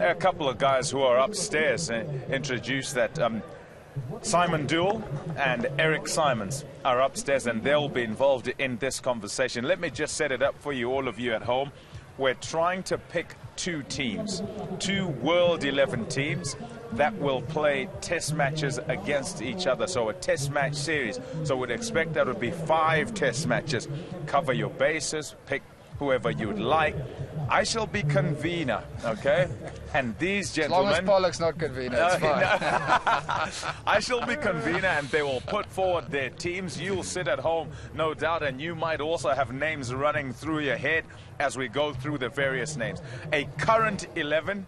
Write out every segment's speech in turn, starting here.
a couple of guys who are upstairs introduce that Simon Dewell and Eric Simons are upstairs, and they'll be involved in this conversation. Let me just set it up for you, all of you at home. We're trying to pick two teams, two World 11 teams that will play test matches against each other. So a test match series. So we'd expect there would be 5 test matches. Cover your bases, pick whoever you'd like. I shall be convener, okay? And these gentlemen... As long as Pollock's not convener, it's fine. I shall be convener, and they will put forward their teams. You'll sit at home, no doubt, and you might also have names running through your head as we go through the various names. A current 11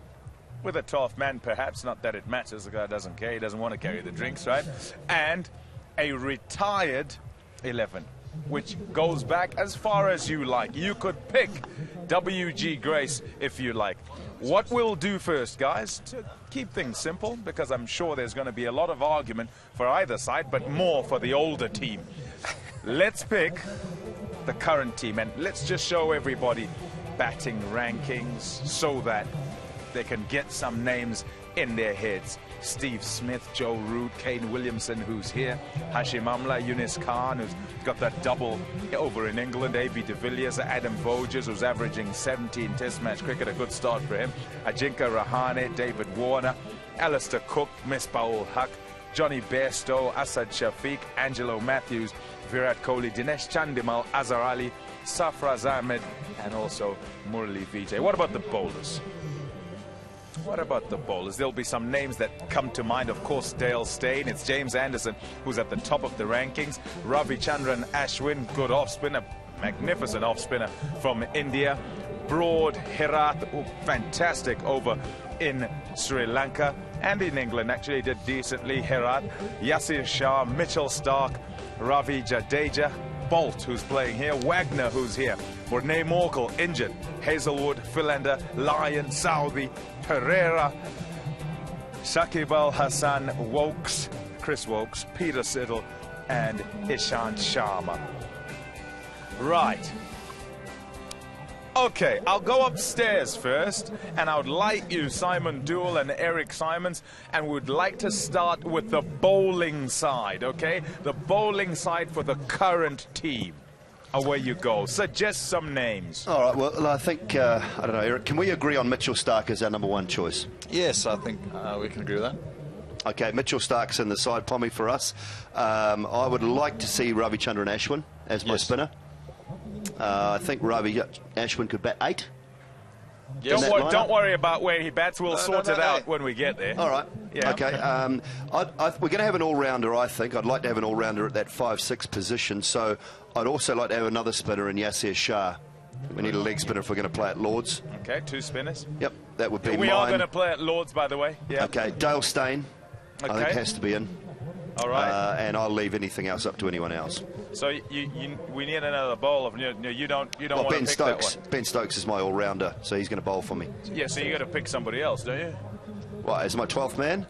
with a 12th man, perhaps. Not that it matters. The guy doesn't care. He doesn't want to carry the drinks, right? And a retired 11, which goes back as far as you like. You could pick W.G. Grace if you like. What we'll do first, guys, to keep things simple, because I'm sure there's going to be a lot of argument for either side, but more for the older team. Let's pick the current team, and let's just show everybody batting rankings so that they can get some names in their heads. Steve Smith, Joe Root, Kane Williamson, who's here, Hashim Amla, Yunus Khan, who's got that double over in England, A.B. de Villiers, Adam Voges, who's averaging 17 test match cricket, a good start for him, Ajinkya Rahane, David Warner, Alistair Cook, Misbah-ul Haq, Johnny Bairstow, Asad Shafiq, Angelo Matthews, Virat Kohli, Dinesh Chandimal, Azhar Ali, Sarfraz Ahmed, and also Murali Vijay. What about the bowlers? What about the bowlers? There'll be some names that come to mind. Of course, Dale Steyn. It's James Anderson who's at the top of the rankings. Ravichandran Ashwin, good off-spinner, magnificent off-spinner from India. Broad Herath, fantastic over in Sri Lanka and in England. Actually did decently. Herath, Yasir Shah, Mitchell Stark, Ravi Jadeja, Bolt, who's playing here, Wagner, who's here, Murray Morkel, injured, Hazelwood, Philander, Lyon, Southey, Pereira, Shakib Al Hassan, Wokes, Chris Wokes, Peter Siddle, and Ishant Sharma. Right. Okay, I'll go upstairs first, and I would like you, Simon Dewell and Eric Simons, and would like to start with the bowling side, okay? The bowling side for the current team. Away you go. Suggest some names. All right, well, I think, I don't know, Eric, can we agree on Mitchell Stark as our #1 choice? Yes, I think we can agree with that. Okay, Mitchell Stark's in the side, Pommy, for us. I would like to see Ravichandran Ashwin as my spinner. I think Ravi Ashwin could bat 8. Don't worry about where he bats. We'll sort it out when we get there. All right. Yeah. Okay. We're going to have an all-rounder, I think. I'd like to have an all-rounder at that 5-6 position. So I'd also like to have another spinner in Yasir Shah. We need a leg spinner if we're going to play at Lords. Okay, 2 spinners. Yep, that would be mine. We are going to play at Lords, by the way. Yeah. Okay, Dale Steyn, I think has to be in. All right. And I'll leave anything else up to anyone else. So we need another bowler. You don't want to pick Stokes. that one. Ben Stokes is my all-rounder, so he's going to bowl for me. Yeah, so you got to pick somebody else, don't you? What, as my 12th man?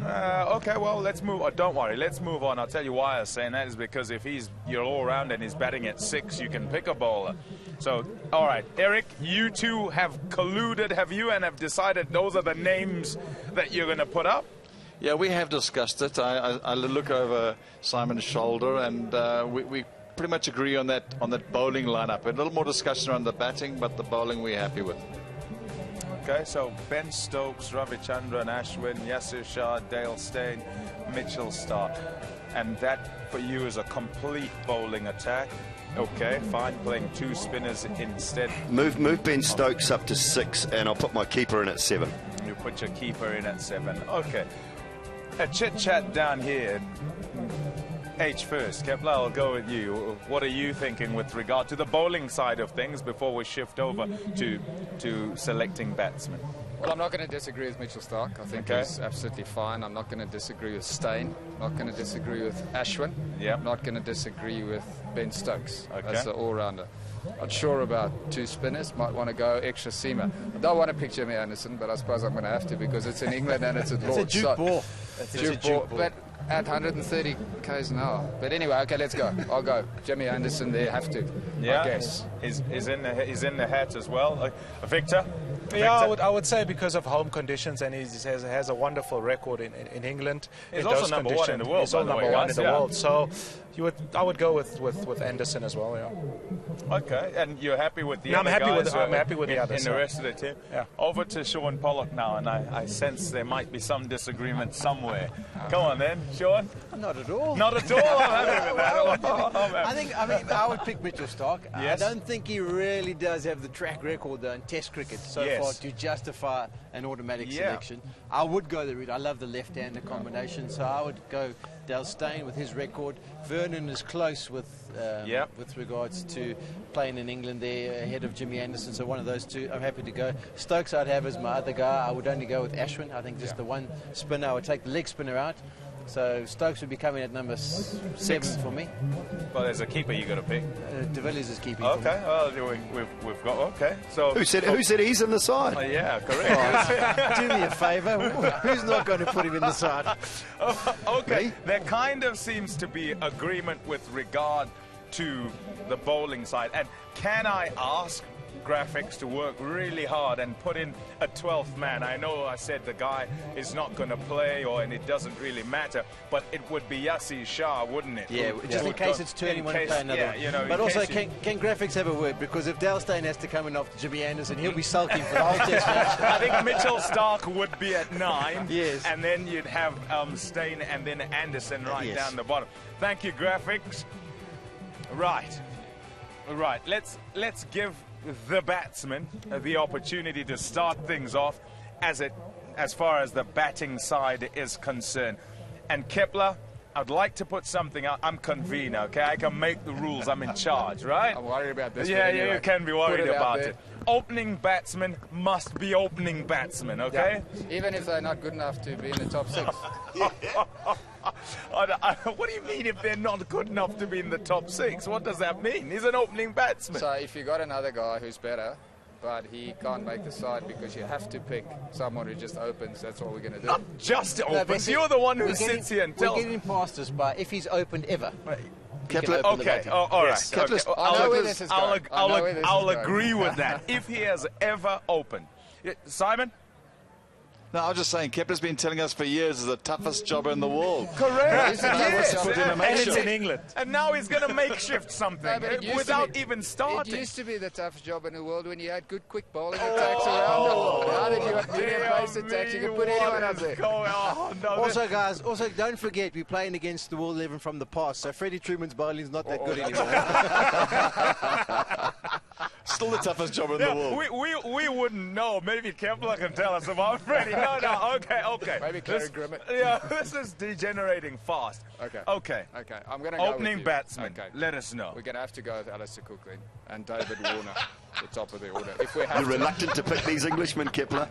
Okay, well, let's move on. Don't worry, let's move on. I'll tell you why I was saying that is because if he's your all-round and he's batting at 6, you can pick a bowler. So, all right, Eric, you two have colluded, have you, and have decided those are the names that you're going to put up? Yeah, we have discussed it. I look over Simon's shoulder, and we pretty much agree on that bowling lineup. A little more discussion around the batting, but the bowling we're happy with. Okay, so Ben Stokes, Ravichandran Ashwin, Yasir Shah, Dale Steyn, Mitchell Stark. And that for you is a complete bowling attack. Okay, fine, playing 2 spinners instead. Move Ben Stokes up to 6, and I'll put my keeper in at 7. You put your keeper in at 7. Okay. A chit-chat down here. H first. Kepler, I'll go with you. What are you thinking with regard to the bowling side of things before we shift over to selecting batsmen? Well, I'm not going to disagree with Mitchell Stark. I think he's absolutely fine. I'm not going to disagree with Steyn. Not going to disagree with Ashwin. Yeah. Not going to disagree with Ben Stokes as the all-rounder. Not sure about 2 spinners. Might want to go extra seamer. I don't want to pick Jimmy Anderson, but I suppose I'm going to have to because it's in England and it's at Lords. It's a juke ball. It's a juke ball. But at 130 k's an hour. But anyway, okay, let's go. I'll go. Jimmy Anderson there, have to. Yeah, I guess. He's in the hat as well. Victor? Yeah, I would say because of home conditions, and he has a wonderful record in England. He's also number one in the world. He's also number one in the world. So I would go with Anderson as well. Yeah. Okay, and you're happy with the no, other I'm happy guys? I'm happy with the others. In the rest of the team? Yeah. Over to Sean Pollock now, and I sense there might be some disagreement somewhere. Come on then, Sean. Not at all. Not at all. I'm happy with that. I would pick Mitchell Starc. Yes. I don't think he really does have the track record though in Test cricket so far to justify an automatic selection. I would go the route. I love the left-hander combination, so I would go Dale Steyn with his record. Vernon is close with regards to playing in England there ahead of Jimmy Anderson, so one of those two I'm happy to go. Stokes I'd have as my other guy. I would only go with Ashwin. I think just the one spinner. I would take the leg spinner out. So Stokes would be coming at number 7 for me. Well, there's a keeper you got to pick. De Villiers is keeping. Okay, well we've got So who said he's in the side? Yeah, correct. Do me a favour. Who's not going to put him in the side? Okay, Me? there kind of seems to be agreement with regard to the bowling side. And can I ask graphics to work really hard and put in a 12th man? I know I said the guy is not going to play and it doesn't really matter, but it would be Yasir Shah, wouldn't it? Yeah, just in case it's turning one to play another one. You know, but also, can graphics have a word? Because if Dale Steyn has to come in after Jimmy Anderson, he'll be sulking for the whole test match. I think Mitchell Starc would be at 9. Yes. And then you'd have Steyn and then Anderson down the bottom. Thank you, graphics. Right. Let's give the batsman the opportunity to start things off as far as the batting side is concerned. And Kepler, I'd like to put something out. I'm convener, okay? I can make the rules. I'm in charge, right? I'm worried about this. Yeah, you can be worried about it. There. Opening batsmen must be opening batsmen, okay? Yeah. Even if they're not good enough to be in the top 6. What do you mean if they're not good enough to be in the top 6? What does that mean? He's an opening batsman. So if you got another guy who's better, but he can't make the side because you have to pick someone who just opens, that's what we're going to do. Not just opens. You're the one who sits here and tells. We're getting past this by if he's opened ever. Kepler, Okay, all right. Yes. Kepler's, Okay. I know where this is going. I'll agree with that. If he has ever opened. Simon? No, I'm just saying, Kepler's been telling us for years it's the toughest job in the world. Correct. Yes. Put in a And make it's sure. in England. And now he's going to makeshift something No, but it used without to be- even starting. It used to be the toughest job in the world when you had good quick bowling attacks around. Now that you have medium-pace attacks, you can put anyone up there. Also, guys, don't forget we're playing against the World 11 from the past, so Freddie Truman's bowling is not that good anymore. Still the toughest job in the world. We wouldn't know. Maybe Kepler can tell us about Freddie. No, okay. Maybe Clary Grimmett. Yeah, this is degenerating fast. Okay. I'm going to go Opening with you. batsman. Okay. let us know. We're going to have to go with Alistair Cook then, and David Warner, the top of the order. If we have you're reluctant to pick these Englishmen, Kepler.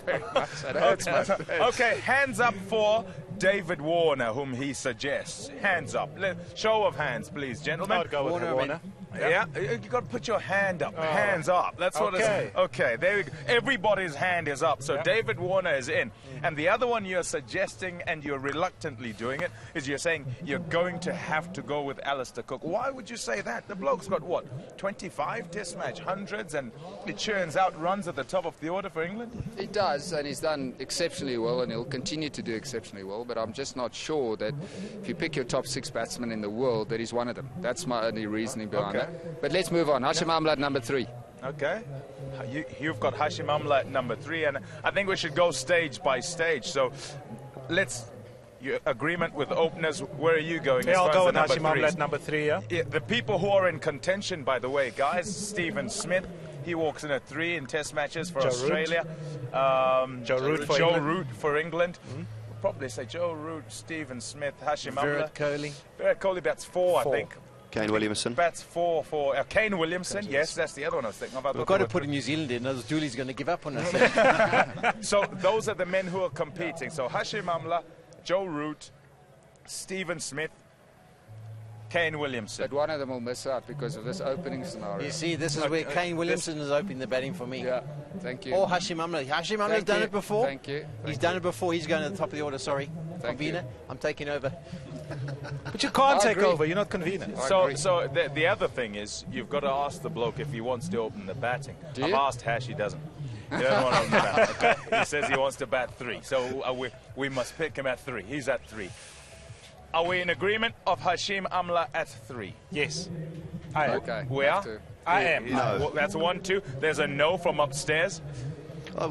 very much. That hurts my feelings. Okay, hands up for David Warner, whom he suggests. Hands up. Show of hands, please, gentlemen. I'd go with Warner. Yeah, you got to put your hand up. Hands up. That's what it's. Okay, there we go. Everybody's hand is up. So David Warner is in. And the other one you're suggesting, and you're reluctantly doing it, is you're saying you're going to have to go with Alistair Cook. Why would you say that? The bloke's got what? 25 test match, hundreds, and it churns out runs at the top of the order for England? He does, and he's done exceptionally well, and he'll continue to do exceptionally well, but I'm just not sure that if you pick your top 6 batsmen in the world, that he's one of them. That's my only reasoning behind that. But let's move on. Hashim Amla at number 3. Okay. You've got Hashim Amla at number 3, and I think we should go stage by stage. So your agreement with openers, where are you going? Yeah, I'll go with Hashim Amla Amla at number 3, yeah. The people who are in contention, by the way, guys, Stephen Smith, he walks in at 3 in test matches for Australia. Joe Root for England. Mm-hmm. We'll probably say Joe Root, Stephen Smith, Hashim Amla. Virat Kohli. Virat Kohli bats 4, I think. Kane Williamson. Bats 4 for Kane Williamson. Yes, that's the other one I was thinking of. We've got to put New Zealand in, otherwise Julie's going to give up on us. So those are the men who are competing. So Hashim Amla, Joe Root, Stephen Smith, Kane Williamson. But one of them will miss out because of this opening scenario. You see, this is where Kane Williamson is opening the batting for me. Yeah, thank you. Or Hashim Amla. Hashim Amla's done it before. Thank you. He's done it before. He's going to the top of the order. Sorry. Convener, I'm taking over. But you can't take agree. over. You're not convener. So the other thing is you've got to ask the bloke if he wants to open the batting. I've asked Hash, he doesn't. He doesn't want to bat. Okay? He says he wants to bat 3. So we must pick him at 3. He's at 3. Are we in agreement of Hashim Amla at 3? Yes. I am. Okay. We are? I am. No. Well, that's 1, 2. There's a no from upstairs.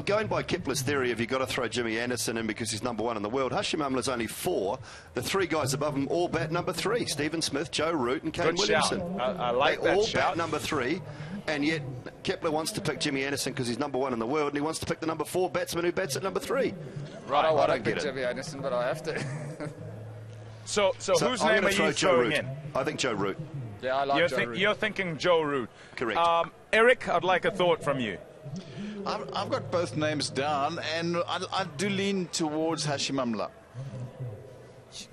Going by Kepler's theory, have you got to throw Jimmy Anderson in because he's number 1 in the world? Hashim Amla's only 4. The 3 guys above him all bat number 3. Stephen Smith, Joe Root and Kane Good shout. Williamson. I like they that all shout. bat number 3, and yet Kepler wants to pick Jimmy Anderson because he's number 1 in the world, and he wants to pick the number 4 batsman who bats at number 3. Right, I want to get pick it. Jimmy Anderson, but I have to. So whose I'm name gonna are throw you Joe throwing Root. in? I think Joe Root. Yeah, I like Joe Root. You're thinking Joe Root. Correct. Eric, I'd like a thought from you. I've got both names down, and I do lean towards Hashim Amla.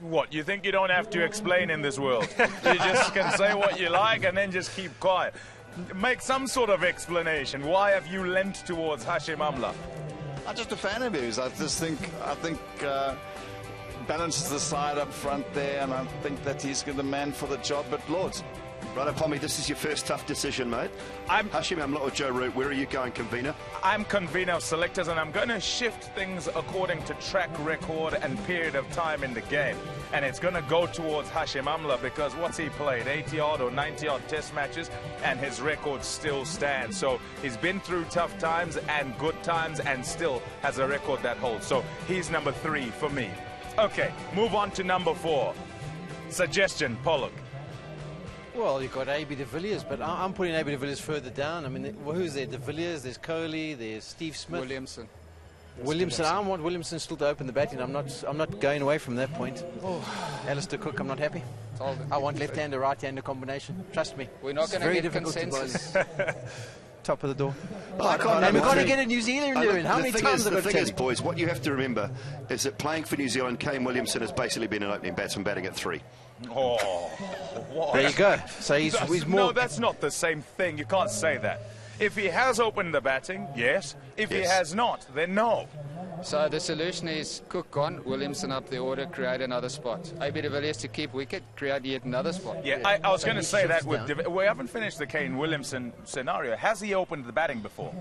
What, you think you don't have to explain in this world? You just can say what you like and then just keep quiet. Make some sort of explanation. Why have you lent towards Hashim Amla? I'm just a fan of his. I think balances the side up front there, and I think that he's the man for the job at Lords. Right, Pommy, this is your first tough decision, mate. Hashim Amla or Joe Root, where are you going, convener? I'm convener of selectors, and I'm going to shift things according to track record and period of time in the game. And it's going to go towards Hashim Amla because what's he played? 80-odd or 90-odd test matches, and his record still stands. So he's been through tough times and good times and still has a record that holds. So he's number 3 for me. Okay, move on to number 4. Suggestion, Pollock. Well, you've got A.B. de Villiers, but I'm putting A.B. de Villiers further down. I mean, who's there? De Villiers, there's Kohli, there's Steve Smith. Williamson. I want Williamson still to open the batting. I'm not going away from that point. Alistair Cook, I'm not happy. I want left-hander, right-hander combination. Trust me. We're not going to get consensus. Top of the door. We've got to get a New Zealand doing. How many times have I got to The tell thing is, you? boys, what you have to remember is that playing for New Zealand, Kane Williamson has basically been an opening batsman batting at 3. Oh, what? There you go. So he's more... No, that's not the same thing. You can't say that. If he has opened the batting, yes. If he has not, then no. So the solution is Cook gone, Williamson up the order, create another spot. A.B. de Villiers to keep wicket, create yet another spot. Yeah, I was going to say that we haven't finished the Kane Williamson scenario. Has he opened the batting before?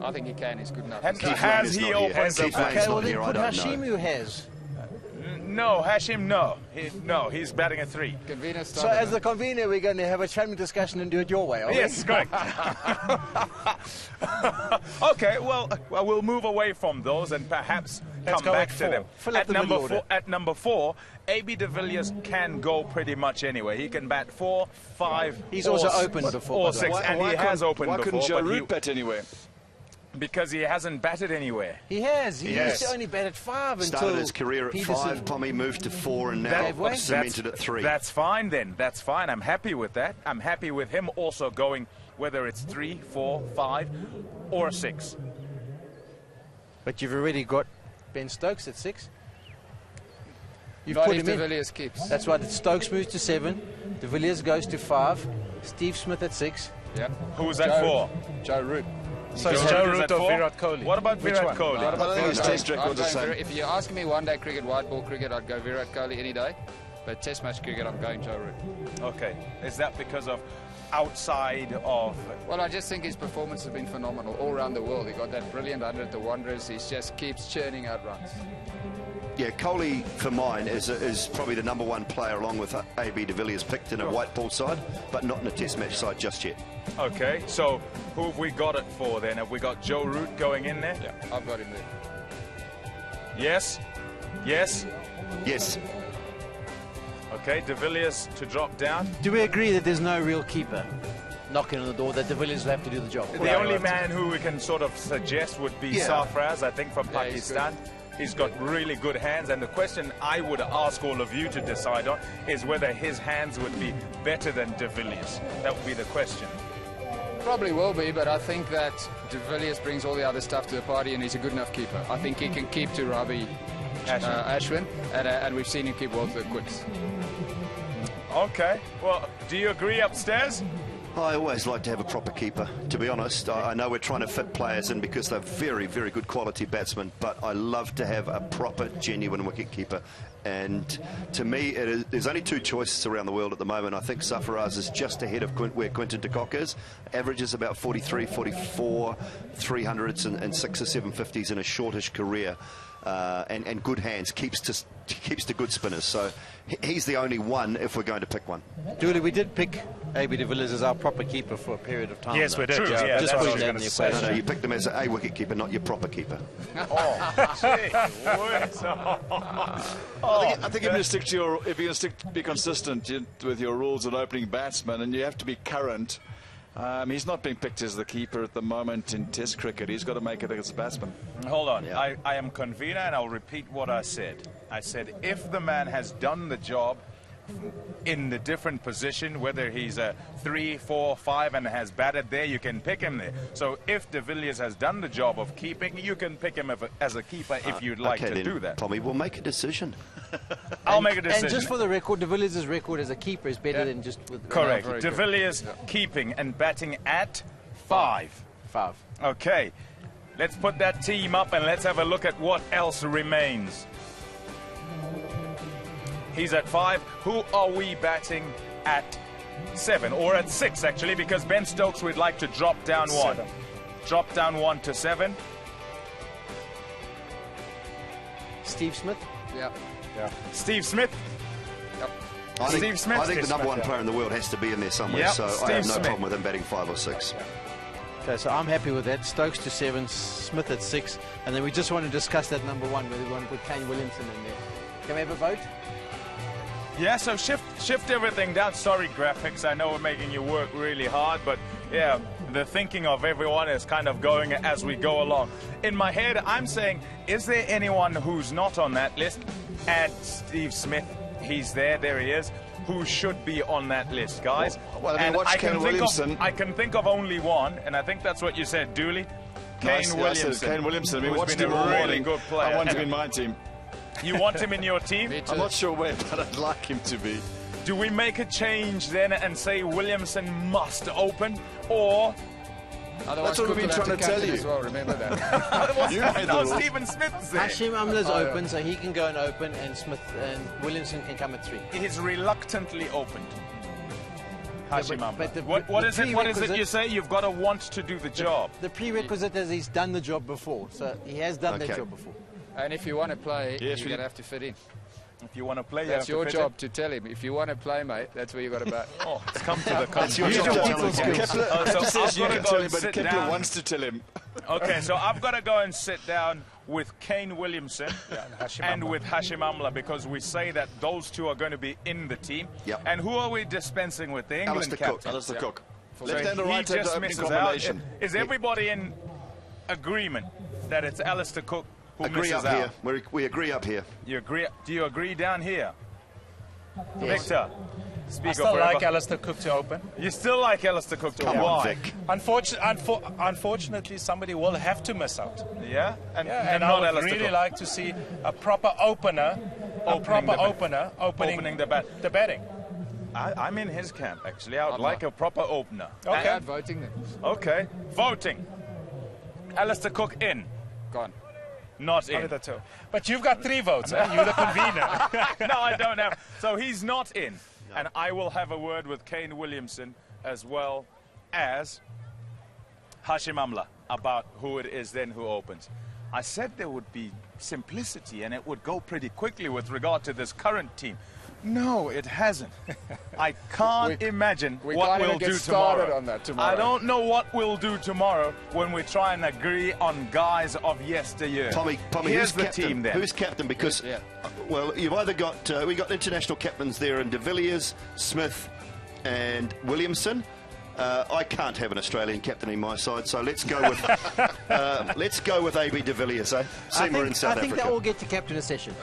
I think he can. He's good enough. Has he opened the batting? Okay, well then put Hashim who has. No, Hashim, no. He's batting at 3. So as the convener, we're going to have a family discussion and do it your way, are we? Yes, correct. Okay, well, we'll move away from those and perhaps come back to them. At number 4, A.B. de Villiers can go pretty much anywhere. He can bat 4, 5, He's also opened before. Or 6, and he has opened before. Why couldn't Joe Root bat anywhere? Because he hasn't batted anywhere. He has. He used to only bat at 5 until started his career at Peterson. 5, Pommy moved to 4, and now cemented at 3. That's fine then. That's fine. I'm happy with that. I'm happy with him also going whether it's 3, 4, 5 or 6. But you've already got Ben Stokes at 6. You've Not put if him de in. Villiers keeps. That's right. Stokes moves to 7. De Villiers goes to 5. Steve Smith at 6. Yeah. Who's at 4? Joe Root. So Joe Root at or 4? Virat Kohli? What about Virat Kohli? I don't think his test record the same. If you're asking me one-day cricket, white ball cricket, I'd go Virat Kohli any day. But test match cricket, I'm going Joe Root. Okay. Is that because of outside of... Well, I just think his performance has been phenomenal all around the world. He got that brilliant 100 at the Wanderers. He just keeps churning out runs. Yeah, Kohli, for mine, is probably the number 1 player along with A.B. de Villiers picked in a white ball side, but not in a test match side just yet. Okay, so who have we got it for then? Have we got Joe Root going in there? Yeah, I've got him there. Yes? Yes? Yes. Okay, de Villiers to drop down. Do we agree that there's no real keeper knocking on the door, that de Villiers will have to do the job? The only man who we can sort of suggest would be Sarfraz, I think, from Pakistan. He's got really good hands, and the question I would ask all of you to decide on is whether his hands would be better than de Villiers. That would be the question. Probably will be, but I think that de Villiers brings all the other stuff to the party, and he's a good enough keeper. I think he can keep to Ravi Ashwin, and we've seen him keep well to the quicks. Okay, well, do you agree upstairs? I always like to have a proper keeper, to be honest. I know we're trying to fit players in because they're very, very good quality batsmen, but I love to have a proper, genuine wicket keeper. And to me, there's only two choices around the world at the moment. I think Sarfaraz is just ahead of where Quinton de Kock is. Averages about 43, 44, 300s and 6 or 750s in a shortish career. And good hands, keeps to good spinners. So he's the only one if we're going to pick one. Dooley, we did pick AB de Villiers as our proper keeper for a period of time. Yes, we did. Yeah, just that's putting what that I in was the going to equation. No, you picked him as a wicket keeper, not your proper keeper. I think if you're going to stick to your, if you're going to be consistent with your rules of opening batsman, and you have to be current. He's not being picked as the keeper at the moment in Test cricket. He's got to make it against the batsman. Hold on. Yeah. I am convener, and I'll repeat what I said. I said if the man has done the job in the different position, whether he's a 3, 4, 5 and has batted there, you can pick him there. So if de Villiers has done the job of keeping, you can pick him as a keeper if you'd like to do that. Tommy, we'll make a decision. I'll make a decision. And just for the record, de Villiers' record as a keeper is better than just with... Correct. De Villiers keeping and batting at 5. 5. Okay. Let's put that team up and let's have a look at what else remains. He's at 5. Who are we batting at 7? Or at 6, actually, because Ben Stokes would like to drop down 1. Drop down 1 to 7. Steve Smith? Yeah. Steve Smith? Yep. I think the number one Smith, player in the world has to be in there somewhere, so I have no problem with him batting 5 or 6. Okay, so I'm happy with that. Stokes to 7, Smith at 6, and then we just want to discuss that number 1, whether we want to put Kane Williamson in there. Can we have a vote? Yeah, so shift everything down. Sorry, graphics, I know we're making you work really hard, but yeah, the thinking of everyone is kind of going as we go along. In my head, I'm saying, is there anyone who's not on that list? Add Steve Smith, he's there he is, who should be on that list, guys. Well, I mean, watch Kane Williamson. I can think of only one, and I think that's what you said, Dooley. Kane Williamson. Kane Williamson. I mean, watched him a really morning. good player. I want him in my team. You want him in your team? I'm not sure where, but I'd like him to be. Do we make a change then and say Williamson must open, or... Otherwise, that's what we've been trying to tell you. As well, remember that. You made the rules. Stephen Smith's there. Hashim Amla's open, so he can go and open, and Smith and Williamson can come at 3. He's reluctantly opened. Hashim but Amla. What is it you say? You've got to want to do the job. The prerequisite is he's done the job before, so he has done that job before. And if you want to play, you're going to have to fit in. If you want to play, that's your job to tell him. If you want to play, mate, that's where you got to bat. Oh, it's come to the That's your job. Kepler says you can tell him, but Kepler wants to tell him. Okay, so I've got to go and sit down with Kane Williamson and with Hashim Amla, because we say that those two are going to be in the team. Yep. And who are we dispensing with? The England captain. Alistair Cook. So Left-hander, he right-hander, just opening misses combination. out. Is everybody in agreement that it's Alistair Cook who Agree misses up out? here. We agree up here. You agree? Do you agree down here? Yes. Victor, speak I up still forever. like Alistair Cook to open. You still like Alistair Cook to Come open? on, Why? Vic. Unfortunately, somebody will have to miss out. Yeah? And And I not would Alistair really Cook. like to see a proper opener, opening the batting. the batting. I'm in his camp, actually. I would like a proper opener. Okay. I'm voting then. Okay. Voting. Alistair Cook in. Gone. Not in. Only the 2. But you've got 3 votes, eh? You're the convener. No, I don't have. So he's not in. No. And I will have a word with Kane Williamson as well as Hashim Amla about who it is then who opens. I said there would be simplicity and it would go pretty quickly with regard to this current team. No, it hasn't. I can't imagine what we'll do tomorrow. On that tomorrow. I don't know what we'll do tomorrow when we try and agree on guys of yesteryear. Tommy, here's who's the captain? team then. Who's captain? Because, well, you've either got, we got international captains there in de Villiers, Smith and Williamson. I can't have an Australian captain in my side, so let's go with AB de Villiers, eh? Seamer in South Africa. I think they all get to captain a session.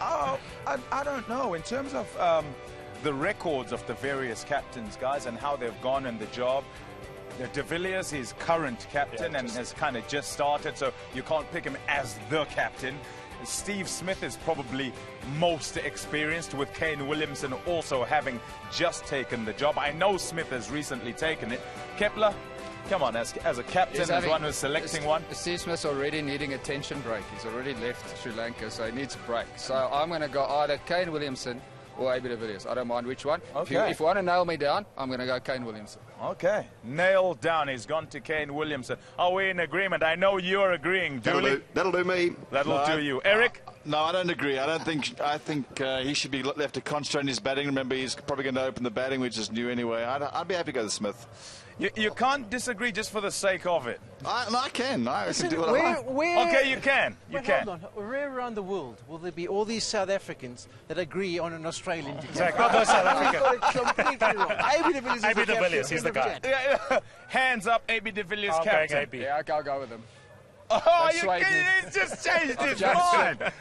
I don't know. In terms of the records of the various captains, guys, and how they've gone in the job, de Villiers is current captain and has kind of just started, so you can't pick him as the captain. Steve Smith is probably most experienced, with Kane Williamson also having just taken the job. I know Smith has recently taken it. Kepler, come on, as a captain, as one who's selecting one. Steve Smith's already needing a tension break. He's already left Sri Lanka, so he needs a break. So I'm going to go either Kane Williamson or AB de Villiers. I don't mind which one. Okay. If you want to nail me down, I'm going to go Kane Williamson. Okay. Nailed down. He's gone to Kane Williamson. Are we in agreement? I know you're agreeing, Dooley. That'll do me. That'll do you. Eric? No, I don't agree. I think he should be left to concentrate on his batting. Remember, he's probably going to open the batting, which is new anyway. I'd be happy to go to Smith. You can't disagree just for the sake of it. I can. I can do what I want. Okay, you can. You can. Hold on. Where around the world will there be all these South Africans that agree on an Australian team? Exactly. Not those South Africans. Got it completely wrong. AB de Villiers, he's the guy. Yeah, hands up, AB de Villiers captain. AB. Yeah, I'll go with him. Oh, you kidding? He's just changed his mind.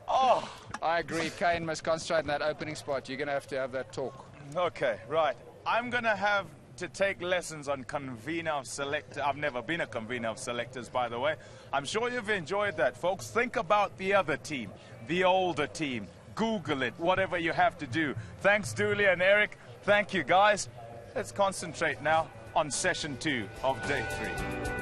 Oh. I agree. Kane must concentrate on that opening spot. You're going to have that talk. Okay, right. I'm going to have to take lessons on convener of selectors. I've never been a convener of selectors, by the way. I'm sure you've enjoyed that, folks. Think about the other team, the older team. Google it, whatever you have to do. Thanks, Dooley and Eric. Thank you, guys. Let's concentrate now on session 2 of day 3.